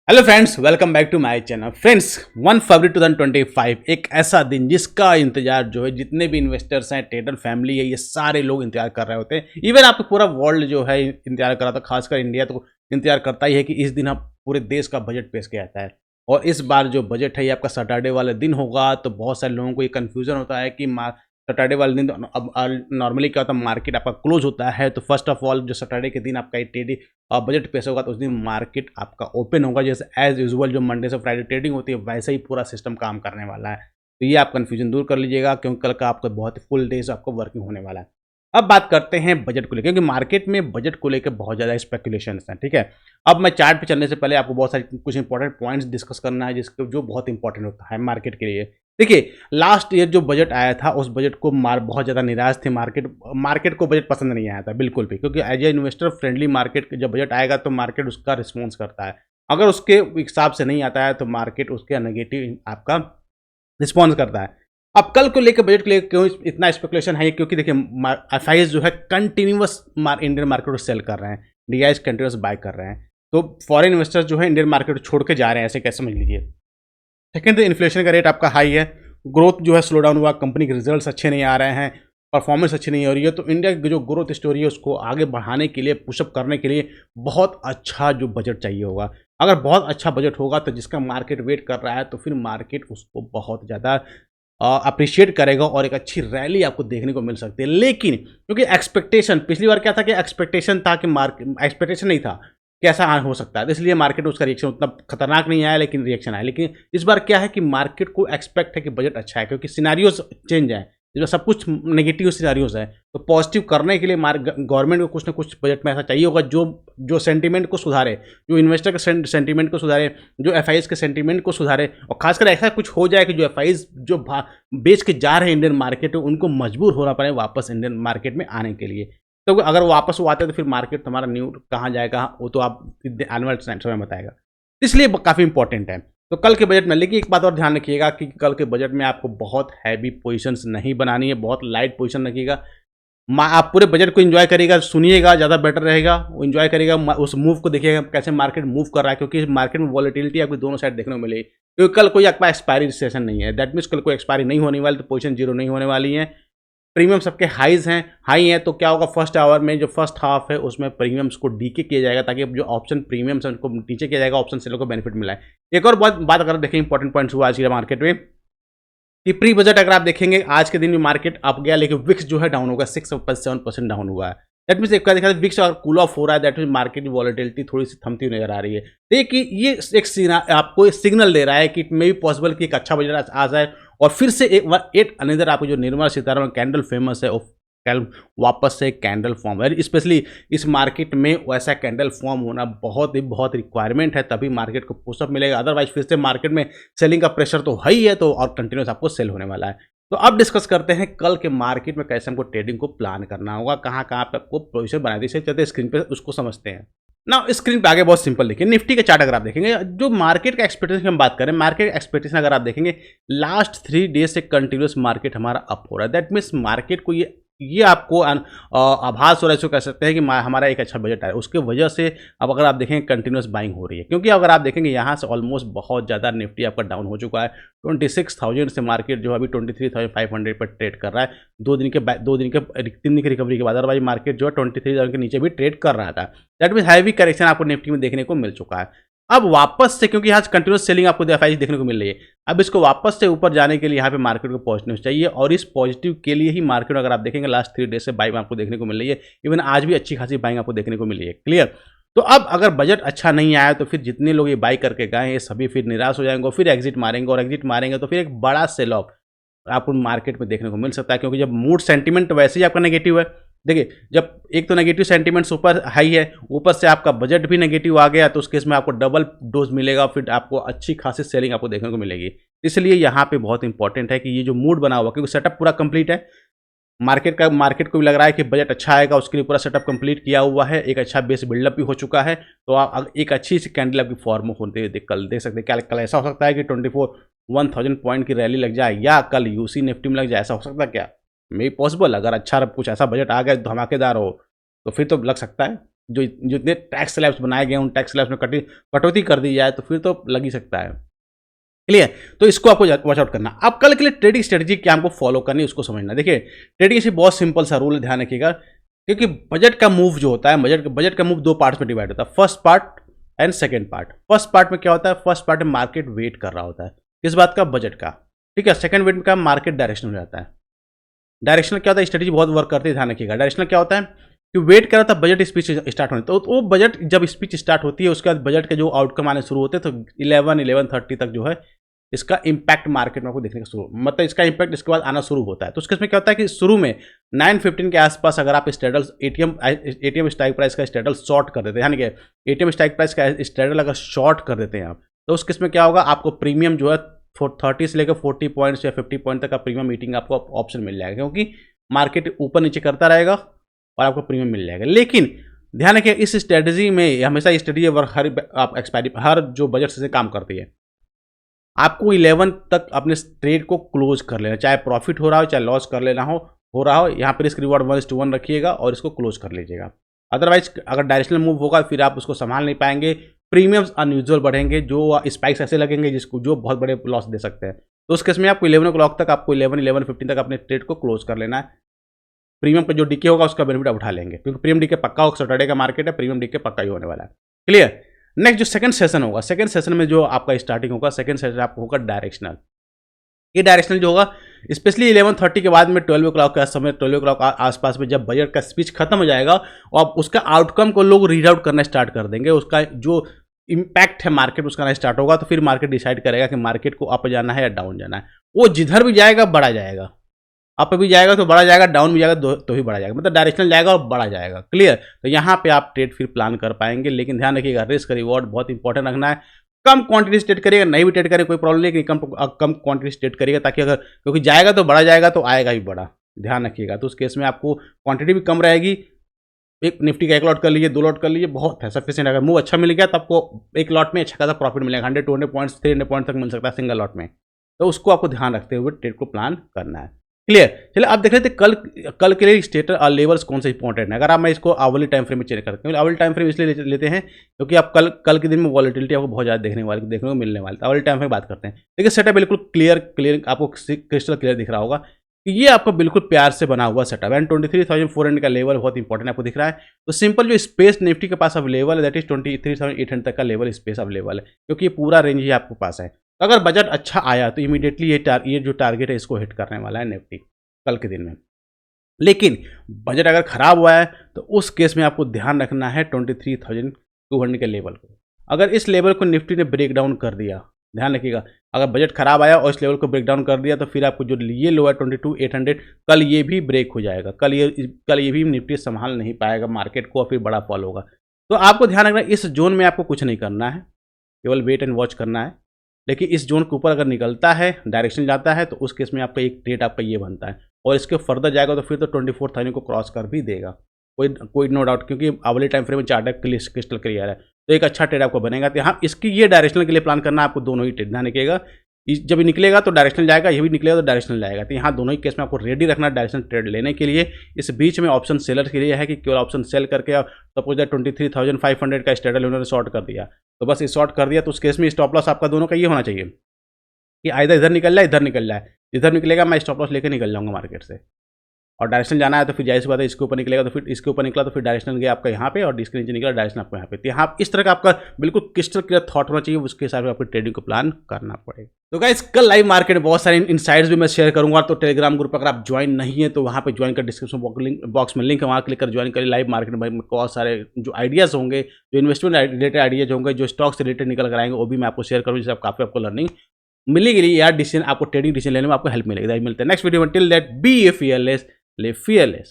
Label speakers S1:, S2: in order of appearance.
S1: Hello friends, welcome back to my channel. Friends, 1 फरवरी 2025 एक ऐसा दिन जिसका इंतजार जो है जितने भी इन्वेस्टर्स हैं, ट्रेडर फैमिली है, ये सारे लोग इंतजार कर रहे होते हैं। इवन आपको पूरा वर्ल्ड जो है इंतजार कर रहा था, खासकर इंडिया तो इंतजार करता ही है कि इस दिन आप पूरे देश का बजट पेश किया जाता है। और इस बार जो बजट है ये आपका सैटरडे वाले दिन होगा, तो बहुत सारे लोगों को ये कन्फ्यूजन होता है कि सैटरडे वाले दिन तो अब नॉर्मली क्या होता है, मार्केट आपका क्लोज होता है। तो फर्स्ट ऑफ ऑल जो सैटरडे के दिन आपका बजट पेश होगा तो उस दिन मार्केट आपका ओपन होगा, जैसे एज यूजुअल जो मंडे से फ्राइडे ट्रेडिंग होती है वैसे ही पूरा सिस्टम काम करने वाला है। तो ये आप कन्फ्यूजन दूर कर लीजिएगा, क्योंकि कल का आपका बहुत ही फुल डेज आपको वर्किंग होने वाला है। अब बात करते हैं बजट को लेकर, क्योंकि मार्केट में बजट को लेकर बहुत ज़्यादा स्पेकुलेशंस हैं। ठीक है, अब मैं चार्ट पे चलने से पहले आपको बहुत सारे कुछ इंपॉर्टेंट पॉइंट्स डिस्कस करना है, जिसके जो बहुत इंपॉर्टेंट होता है मार्केट के लिए। देखिए, लास्ट ईयर जो बजट आया था उस बजट को बहुत ज़्यादा निराश थे मार्केट को बजट पसंद नहीं आया था बिल्कुल भी, क्योंकि as a investor friendly market जब बजट आएगा तो मार्केट उसका रिस्पॉन्स करता है। अगर उसके हिसाब से नहीं आता है तो मार्केट उसके नेगेटिव आपका रिस्पॉन्स करता है। अब कल को लेकर बजट को लेकर क्यों इतना स्पेकुलेशन है, क्योंकि देखिए एफआईएस जो है कंटिन्यूअस इंडियन मार्केट को सेल कर रहे हैं, डीआईएस कंटिन्यूअस बाय कर रहे हैं। तो फॉरेन इन्वेस्टर्स जो है इंडियन मार्केट को छोड़ के जा रहे हैं, ऐसे कैसे समझ लीजिए। सेकेंड, इन्फ्लेशन का रेट आपका हाई है, ग्रोथ जो है स्लो डाउन हुआ, कंपनी के रिजल्ट्स अच्छे नहीं आ रहे हैं, परफॉर्मेंस अच्छी नहीं हो रही है। तो इंडिया की जो ग्रोथ स्टोरी है उसको आगे बढ़ाने के लिए, पुशअप करने के लिए बहुत अच्छा जो बजट चाहिए होगा। अगर बहुत अच्छा बजट होगा तो जिसका मार्केट वेट कर रहा है तो फिर मार्केट उसको बहुत ज़्यादा अप्रिशिएट करेगा और एक अच्छी रैली आपको देखने को मिल सकती है। लेकिन क्योंकि एक्सपेक्टेशन पिछली बार क्या था कि एक्सपेक्टेशन था कि मार्केट एक्सपेक्टेशन नहीं था कैसा हो सकता है, तो इसलिए मार्केट उसका रिएक्शन उतना खतरनाक नहीं आया, लेकिन रिएक्शन आया। लेकिन इस बार क्या है कि मार्केट को एक्सपेक्ट है कि बजट अच्छा है, क्योंकि सिनारियोज चेंज है, जो सब कुछ नेगेटिव सिनारियोज है। तो पॉजिटिव करने के लिए गवर्नमेंट को कुछ ना कुछ बजट में ऐसा चाहिए होगा जो जो सेंटीमेंट को सुधारे, जो इन्वेस्टर के सेंटीमेंट को सुधारे, जो एफआईएस के सेंटीमेंट को सुधारे। और खासकर ऐसा कुछ हो जाए कि जो एफआईएस जो बेच के जा रहे हैं इंडियन मार्केट में उनको मजबूर होना पड़े वापस इंडियन मार्केट में आने के लिए। तो अगर वापस वो आते हैं तो फिर मार्केट तुम्हारा न्यू कहाँ जाएगा वो तो आप आने वाले समय बताएगा। इसलिए काफ़ी इंपॉर्टेंट है। तो कल के बजट में, लेकिन एक बात और ध्यान रखिएगा कि कल के बजट में आपको बहुत हैवी पोजीशंस नहीं बनानी है, बहुत लाइट पोजीशन रखिएगा। आप पूरे बजट को एंजॉय करिएगा, सुनिएगा, ज़्यादा बेटर रहेगा। वो एंजॉय करिएगा, उस मूव को देखिएगा कैसे मार्केट मूव कर रहा है, क्योंकि मार्केट में वॉलेटिलिटी आपको दोनों साइड देखने को मिलेगी। क्योंकि कल कोई आपका एक्सपायरी सेशन नहीं है, दैट मीन्स कल कोई एक्सपायरी नहीं होने वाली, तो पोजीशन जीरो नहीं होने वाली है। प्रीमियम सबके हाई हैं, तो क्या होगा, फर्स्ट आवर में जो फर्स्ट हाफ है उसमें प्रीमियम्स को डीके किया जाएगा, ताकि जो ऑप्शन प्रीमियम्स है उनको नीचे किया जाएगा, ऑप्शन सेलर को बेनिफिट मिला है। एक और बात अगर देखें, इंपॉर्टेंट पॉइंट्स हुआ आज के मार्केट में कि प्री बजट अगर आप देखेंगे आज के दिन में मार्केट अप गया, लेकिन विक्स जो है डाउन होगा, 6.7% डाउन हुआ है। दैट मीन्स एक देखा विक्स और कूल ऑफ हो रहा है, दैट मीन्स मार्केट की वॉलेटिलिटी थोड़ी सी थमती हुई नजर आ रही है। देखिए, ये एक आपको सिग्नल दे रहा है कि मे भी पॉसिबल कि एक अच्छा बजट आ जाए और फिर से एक बार एट अनदर आपको जो निर्मला सीतारमण कैंडल फेमस है कैंडल वापस से कैंडल फॉर्म है। स्पेशली इस मार्केट में वैसा कैंडल फॉर्म होना बहुत रिक्वायरमेंट है, तभी मार्केट को पुशअप मिलेगा। अदरवाइज फिर से मार्केट में सेलिंग का प्रेशर तो है ही है, तो और कंटिन्यूस आपको सेल होने वाला है। तो अब डिस्कस करते हैं कल के मार्केट में कैसे हमको ट्रेडिंग को प्लान करना होगा, कहाँ कहाँ पे आपको पोजीशन बना दी। चलते स्क्रीन पे उसको समझते हैं ना। स्क्रीन पे आगे बहुत सिंपल देखिए, निफ्टी का चार्ट अगर आप देखेंगे, जो मार्केट का एक्सपेक्टेशन की हम बात करें, मार्केट एक्सपेक्टेशन अगर आप देखेंगे लास्ट 3 डेज से कंटिन्यूस मार्केट हमारा अप हो रहा है। दैट मीन्स मार्केट को ये आपको आभास हो रहा है, इसको कह सकते हैं कि हमारा एक अच्छा बजट आया, उसके वजह से अब अगर आप देखेंगे कंटिन्यूस बाइंग हो रही है। क्योंकि अगर आप देखेंगे यहाँ से ऑलमोस्ट बहुत ज़्यादा निफ्टी आपका डाउन हो चुका है। 26,000 से मार्केट जो है अभी 23,500 पर ट्रेड कर रहा है। 3 दिन की रिकवरी के बाद, अदरवाइज मार्केट जो है 23,000 के नीचे भी ट्रेड कर रहा था। दैट मीन्स हैवी करेक्शन आपको निफ्टी में देखने को मिल चुका है। अब वापस से, क्योंकि यहाँ कंटिन्यूस सेलिंग आपको एफआईएस देखने को मिल रही है, अब इसको वापस से ऊपर जाने के लिए यहाँ पे मार्केट को पॉजिटिव चाहिए, और इस पॉजिटिव के लिए ही मार्केट अगर आप देखेंगे लास्ट 3 डेज से बाइंग आपको देखने को मिल रही है। इवन आज भी अच्छी खासी बाइंग आपको देखने को मिली है। क्लियर। तो अब अगर बजट अच्छा नहीं आया तो फिर जितने लोग ये बाई करके गए ये सभी फिर निराश हो जाएंगे और फिर एग्जिट मारेंगे, और एग्जिट मारेंगे तो फिर एक बड़ा सेल ऑफ आपको मार्केट में देखने को मिल सकता है। क्योंकि जब मूड सेंटीमेंट वैसे ही आपका नेगेटिव है, देखिए जब एक तो नेगेटिव सेंटीमेंट्स ऊपर हाई है, ऊपर से आपका बजट भी नेगेटिव आ गया, तो उस केस में आपको डबल डोज मिलेगा, फिर आपको अच्छी खासी सेलिंग आपको देखने को मिलेगी। इसलिए यहाँ पे बहुत इंपॉर्टेंट है कि ये जो मूड बना हुआ, क्योंकि सेटअप पूरा कंप्लीट है, मार्केट को भी लग रहा है कि बजट अच्छा आएगा, उसके लिए पूरा सेटअप कंप्लीट किया हुआ है, एक अच्छा बेस बिल्डअप भी हो चुका है। तो आप एक अच्छी सी कैंडल आपकी फॉर्म होते हुए कल देख सकते हैं। कल ऐसा हो सकता है कि 1000 पॉइंट की रैली लग जाए, या कल यूसी निफ्टी में लग जाए, ऐसा हो सकता है क्या? May be possible. अगर अच्छा कुछ ऐसा बजट आ गया धमाकेदार हो तो फिर तो लग सकता है। जो जितने टैक्स स्लैब्स बनाए गए हैं उन टैक्स स्लैब्स में कटौती कर दी जाए तो फिर तो लग ही सकता है। क्लियर? तो इसको आपको वॉच आउट करना। अब कल के लिए ट्रेडिंग स्ट्रेटजी क्या हमको फॉलो करनी है उसको समझना। देखिए ट्रेडिंग से बहुत सिंपल सा रूल है, ध्यान रखिएगा, क्योंकि बजट का मूव जो होता है, बजट का मूव दो पार्ट्स में डिवाइड होता है, first part and second part. First part में क्या होता है, फर्स्ट पार्ट में मार्केट वेट कर रहा होता है किस बात का, बजट का, ठीक है। सेकंड वेट का मार्केट डायरेक्शनल हो जाता है। डायरेक्शनल क्या होता है, स्ट्रेटजी बहुत वर्क करती है, ध्यान रखिएगा। डायरेक्शनल क्या होता है कि वेट कर रहा था बजट स्पीच स्टार्ट होने, तो वो बजट जब स्पीच स्टार्ट होती है उसके बाद बजट के जो आउटकम आने शुरू होते हैं तो 11:30 तक जो है इसका इम्पैक्ट मार्केट में आपको देखने का शुरू, मतलब इसका इम्पैक्ट इसके बाद आना शुरू होता है। तो उसके इसमें क्या होता है कि शुरू में 9:15 के आसपास अगर आप स्ट्रेडल एटीएम स्ट्राइक प्राइस का स्ट्रेडल शॉर्ट कर देते हैं, यानी कि एटीएम स्ट्राइक प्राइस का स्ट्रेडल अगर शॉर्ट कर देते हैं आप, तो उस केस में क्या होगा, आपको प्रीमियम जो है 30 से लेकर 40 पॉइंट्स या 50 पॉइंट तक का प्रीमियम मीटिंग आपको ऑप्शन मिल जाएगा, क्योंकि मार्केट ऊपर नीचे करता रहेगा और आपको प्रीमियम मिल जाएगा। लेकिन ध्यान रखिए इस स्ट्रेटजी में हमेशा स्ट्रेटजी हर जो बजट से काम करती है, आपको 11 तक अपने ट्रेड को क्लोज कर लेना, चाहे प्रॉफिट हो रहा हो चाहे लॉस कर लेना हो रहा हो, यहाँ पर रिस्क रिवॉर्ड 1:1 रखिएगा और इसको क्लोज कर लीजिएगा। अदरवाइज अगर डायरेक्शनल मूव होगा फिर आप उसको संभाल नहीं पाएंगे, प्रीमियम्स अनयूजुअल बढ़ेंगे, जो स्पाइक्स ऐसे लगेंगे जिसको जो बहुत बड़े लॉस दे सकते हैं। तो उस केस में आपको 11 o'clock तक, आपको 11:15 तक अपने ट्रेड को क्लोज कर लेना है। प्रीमियम का जो डीके होगा उसका बेनिफिट आप उठा लेंगे, क्योंकि प्रीमियम डीके पक्का होगा, सैटरडे का मार्केट है, प्रीमियम डीके पक्का ही होने वाला है। क्लियर? नेक्स्ट जो सेकंड सेशन होगा, सेकंड सेशन में जो आपका स्टार्टिंग होगा, सेकंड सेशन आपको होगा डायरेक्शनल। ये डायरेक्शनल जो होगा स्पेशली 11:30 के बाद में 12 o'clock का समय, 12 o'clock आसपास में जब बजट का स्पीच खत्म हो जाएगा और उसका आउटकम को लोग रीड आउट करना स्टार्ट कर देंगे, उसका जो इम्पैक्ट है मार्केट उसका आना स्टार्ट होगा, तो फिर मार्केट डिसाइड करेगा कि मार्केट को अप जाना है या डाउन जाना है। वो जिधर भी जाएगा बढ़ा जाएगा, अप भी जाएगा तो बढ़ा जाएगा, डाउन भी जाएगा तो ही बढ़ा जाएगा, मतलब डायरेक्शनल जाएगा और बढ़ा जाएगा। क्लियर? तो यहाँ पे आप ट्रेड फिर प्लान कर पाएंगे, लेकिन ध्यान रखिएगा रिस्क रिवॉर्ड बहुत इंपॉर्टेंट रखना है। कम क्वांटिटी ट्रेड करिएगा, नहीं भी ट्रेड करें कोई प्रॉब्लम नहीं, कम क्वांटिटी ट्रेड करिएगा, ताकि अगर क्योंकि जाएगा तो बढ़ा जाएगा तो आएगा भी बड़ा, ध्यान रखिएगा। तो उस केस में आपको क्वांटिटी भी कम रहेगी, एक निफ्टी का 1 लॉट कर लीजिए, 2 लॉट कर लीजिए, बहुत है सफिशिएंट। अगर मूव अच्छा मिल गया तो आपको एक लॉट में अच्छा खासा प्रॉफिट मिलेगा, 100-200 पॉइंट्स 300 पॉइंट तक मिल सकता है सिंगल लॉट में। तो उसको आपको ध्यान रखते हुए ट्रेड को प्लान करना है। क्लियर? चलिए आप देख रहे थे कल के लिए स्टेटर और लेवल्स कौन से इंपॉर्टेंट है। अगर आप मैं इसको आवली टाइम फ्रेम में चेक करते हैं, आवली टाइम फ्रेम इसलिए लेते हैं क्योंकि आप कल के दिन में वॉलेटिलिटी आपको बहुत ज़्यादा देखने को मिलने वाली है। आवली टाइम फ्रेम बात करते हैं, देखिए सेटअप बिल्कुल क्लियर आपको क्रिस्टल क्लियर दिख रहा होगा कि ये आपको बिल्कुल प्यार से बना हुआ सेटअप है। 23,400 का लेवल बहुत इंपॉर्टेंट आपको दिख रहा है। तो सिंपल जो स्पेस निफ्टी के पास अवेलेबल है दैट इज 23,800 तक का लेवल स्पेस अवेलेबल है, क्योंकि ये पूरा रेंज ही आपके पास है। अगर बजट अच्छा आया तो इमीडिएटली ये जो टारगेट है इसको हिट करने वाला है निफ्टी कल के दिन में। लेकिन बजट अगर खराब हुआ है तो उस केस में आपको ध्यान रखना है 23,200 के लेवल को। अगर इस लेवल को निफ्टी ने ब्रेक डाउन कर दिया, ध्यान रखिएगा, अगर बजट खराब आया और इस लेवल को ब्रेक डाउन कर दिया तो फिर आपको जो ये लो है 22,800 कल ये भी ब्रेक हो जाएगा, कल ये भी निफ्टी संभाल नहीं पाएगा मार्केट को और फिर बड़ा फॉल होगा। तो आपको ध्यान रखना इस जोन में आपको कुछ नहीं करना है, केवल वेट एंड वॉच करना है। लेकिन इस जोन के ऊपर अगर निकलता है, डायरेक्शन जाता है, तो उस केस में आपका एक ट्रेड आपका ये बनता है और इसके फर्दर जाएगा तो फिर तो 24,000 को क्रॉस कर भी देगा, कोई नो डाउट, क्योंकि अगले टाइम फ्रेम में चार्ट क्रिस्टल क्लियर है। तो एक अच्छा ट्रेड आपको बनेगा। तो यहाँ इसकी ये डायरेक्शनल के लिए प्लान करना है आपको, दोनों ही ट्रेड ध्यान रखिएगा, जब निकलेगा तो डायरेक्शनल जाएगा, ये भी निकलेगा तो डायरेक्शनल जाएगा। तो यहाँ दोनों ही केस में आपको रेडी रखना डायरेक्शनल ट्रेड लेने के लिए। इस बीच में ऑप्शन सेलर के लिए है कि केवल ऑप्शन सेल करके सपोज दैट 23,500 का स्ट्रेडल उन्होंने शॉर्ट कर दिया, तो बस ये शॉर्ट कर दिया तो उस केस में स्टॉप लॉस आपका दोनों का ये होना चाहिए कि आइधर इधर निकल जाए, इधर निकल जाए, इधर निकलेगा मैं स्टॉप लॉस लेकर निकल जाऊंगा मार्केट से। और डायरेक्शन जाना है तो फिर जाहिर सी बात है इसके ऊपर निकलेगा तो फिर इसके ऊपर निकला तो फिर डायरेक्शनल गया आपका यहाँ पे और इसके नीचे निकला डायरेक्शन आपको यहाँ पे। तो यहाँ इस तरह का आपका बिल्कुल क्रिस्टल क्लियर थॉट होना चाहिए, उसके हिसाब से आपको ट्रेडिंग को प्लान करना पड़ेगा। तो गाइस कल लाइव मार्केट में बहुत सारे इनसाइट्स भी मैं शेयर करूंगा, तो टेलीग्राम ग्रुप अगर आप ज्वाइन नहीं है तो वहाँ पे ज्वाइन कर, डिस्क्रिप्शन बॉक्स में लिंक है, वहाँ क्लिक कर ज्वाइन करिए। लाइव मार्केट में बहुत सारे जो आइडियाज़ होंगे, जो इन्वेस्टमेंट रिलेटेड आइडियाज होंगे, जो स्टॉक से रिलेटेड निकल कर आएंगे वो भी मैं आपको शेयर करूँ, जिससे काफ़ी आपको लर्निंग मिलेगी यार, डिसीजन आपको ट्रेडिंग डिसीजन लेने में आपको हेल्प मिलेगी। मिलते हैं नेक्स्ट वीडियो में, till that be a fearless, live fearless.